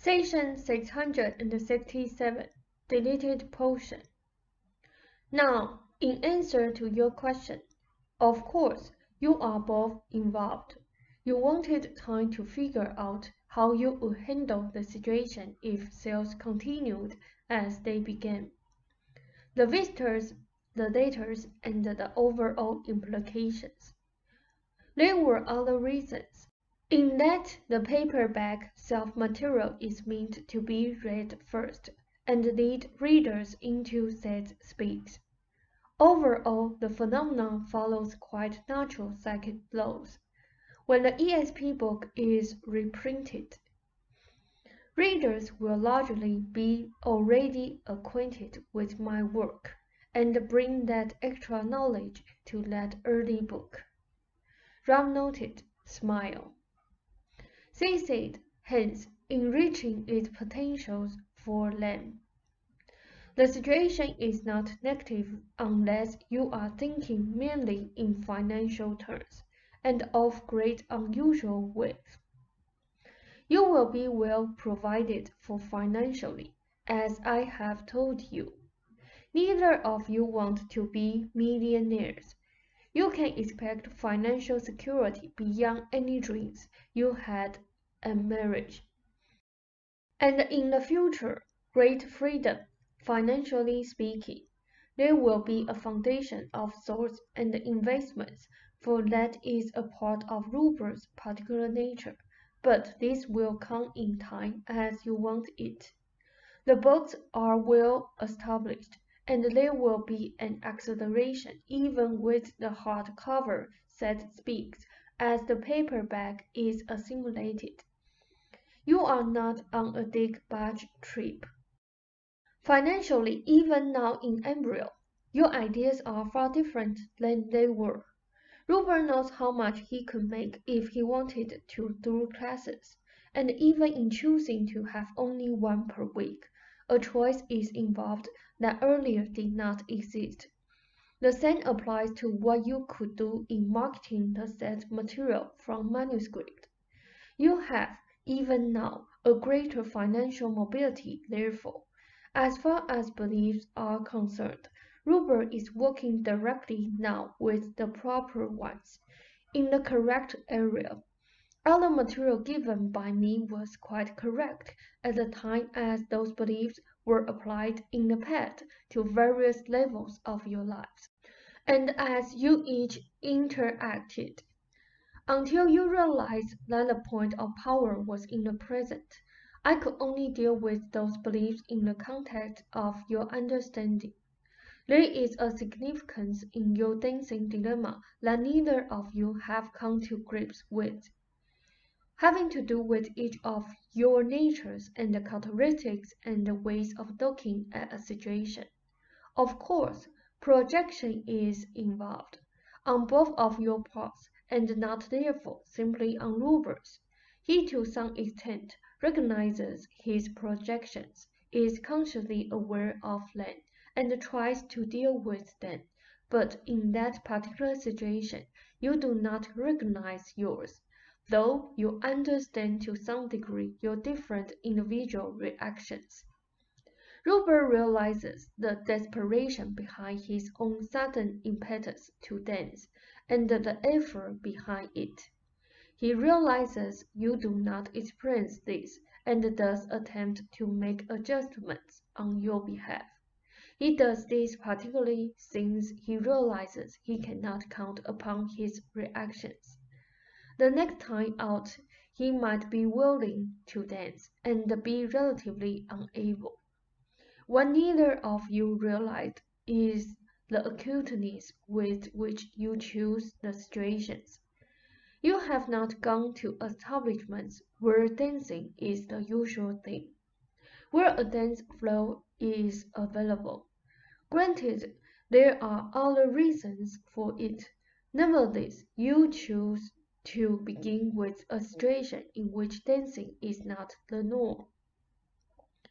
Section 667, Deleted Portion. Now, in answer to your question, of course, you are both involved. You wanted time to figure out how you would handle the situation if sales continued as they began. The visitors, the letters, and the overall implications. There were other reasons. In that the paperback self-material is meant to be read first and lead readers into Seth speaks. Overall, the phenomenon follows quite natural psychic laws. When the ESP book is reprinted, readers will largely be already acquainted with my work and bring that extra knowledge to that early book. Ram noted, smile. They said, hence, enriching its potentials for them. The situation is not negative unless you are thinking merely in financial terms and of great unusual wealth. You will be well provided for financially, as I have told you. Neither of you want to be millionaires. You can expect financial security beyond any dreams you had at marriage. And in the future, great freedom, financially speaking. There will be a foundation of sorts and investments, for that is a part of Rupert's particular nature, but this will come in time as you want it. The books are well established, and there will be an acceleration even with the hardcover Seth speaks as the paperback is assimilated. You are not on a Dick Barge trip. Financially, even now in embryo, your ideas are far different than they were. Rupert knows how much he could make if he wanted to through classes, and even in choosing to have only one per week, a choice is involved that earlier did not exist. The same applies to what you could do in marketing the Seth material from manuscript. You have, even now, a greater financial mobility, therefore. As far as beliefs are concerned, Rupert is working directly now with the proper ones, in the correct area. Other material given by me was quite correct at the time as those beliefs were applied in the past to various levels of your lives, and as you each interacted, until you realized that the point of power was in the present. I could only deal with those beliefs in the context of your understanding. There is a significance in your dancing dilemma that neither of you have come to grips with, having to do with each of your natures and the characteristics and the ways of looking at a situation. Of course, projection is involved on both of your parts, and not therefore simply on Rupert's. He to some extent recognizes his projections, is consciously aware of them, and tries to deal with them, but in that particular situation you do not recognize yours, though you understand to some degree your different individual reactions. Rupert realizes the desperation behind his own sudden impetus to dance, and the effort behind it. He realizes you do not experience this, and does attempt to make adjustments on your behalf. He does this particularly since he realizes he cannot count upon his reactions. The next time out, he might be willing to dance, and be relatively unable. What neither of you realized is the acuteness with which you choose the situations. You have not gone to establishments where dancing is the usual thing, where a dance floor is available. Granted, there are other reasons for it. Nevertheless, you choose to begin with a situation in which dancing is not the norm,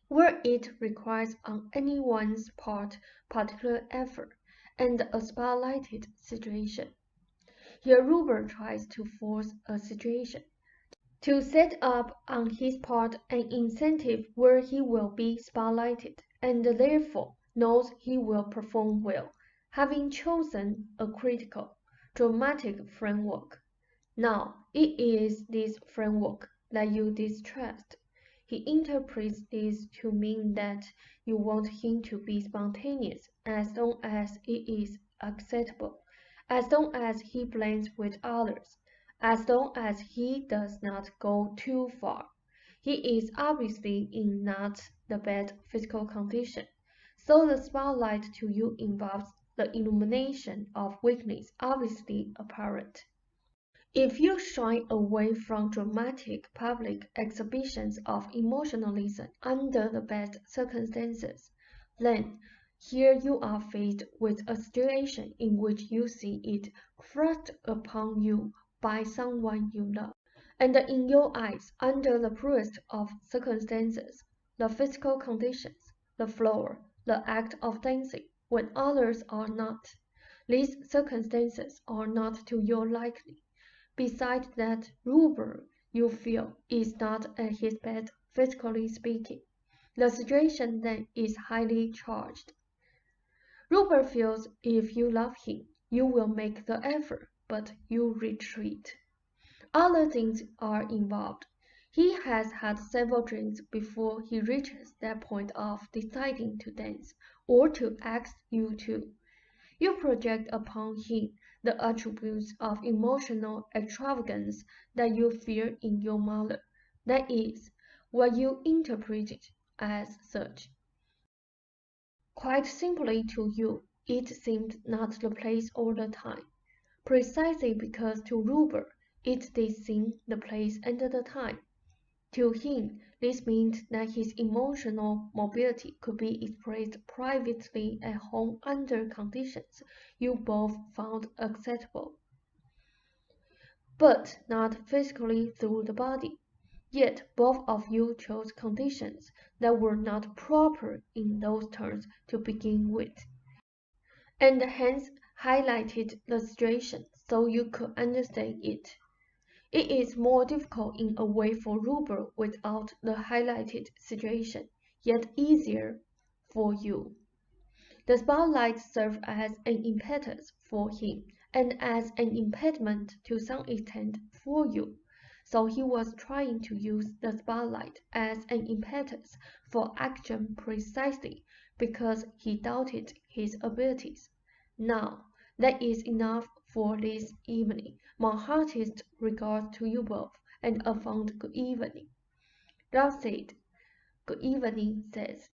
where it requires on anyone's part particular effort, and a spotlighted situation. Here Rupert tries to force a situation, to set up on his part an incentive where he will be spotlighted, and therefore knows he will perform well, having chosen a critical, dramatic framework. Now, it is this framework that you distrust. He interprets this to mean that you want him to be spontaneous as long as it is acceptable, as long as he blends with others, as long as he does not go too far. He is obviously in not the best physical condition, so the spotlight to you involves the illumination of weakness obviously apparent. If you shy away from dramatic public exhibitions of emotionalism under the best circumstances, then here you are faced with a situation in which you see it thrust upon you by someone you love. And in your eyes, under the poorest of circumstances, the physical conditions, the floor, the act of dancing, when others are not, these circumstances are not to your liking. Besides that, Rupert, you feel, is not at his best physically speaking. The situation then is highly charged. Rupert feels if you love him, you will make the effort, but you retreat. Other things are involved. He has had several drinks before he reaches that point of deciding to dance or to ask you to. You project upon him the attributes of emotional extravagance that you fear in your mother, that is, what you interpreted as such. Quite simply to you, it seemed not the place or the time, precisely because to Rupert it did seem the place and the time. To him, this meant that his emotional mobility could be expressed privately at home under conditions you both found acceptable, but not physically through the body. Yet both of you chose conditions that were not proper in those terms to begin with, and hence highlighted the situation so you could understand it. It is more difficult in a way for Rupert without the highlighted situation, yet easier for you. The spotlight served as an impetus for him, and as an impediment to some extent for you. So he was trying to use the spotlight as an impetus for action precisely because he doubted his abilities. Now, that is enough for this evening. My heartiest regards to you both, and a fond good evening. That said, good evening, Seth.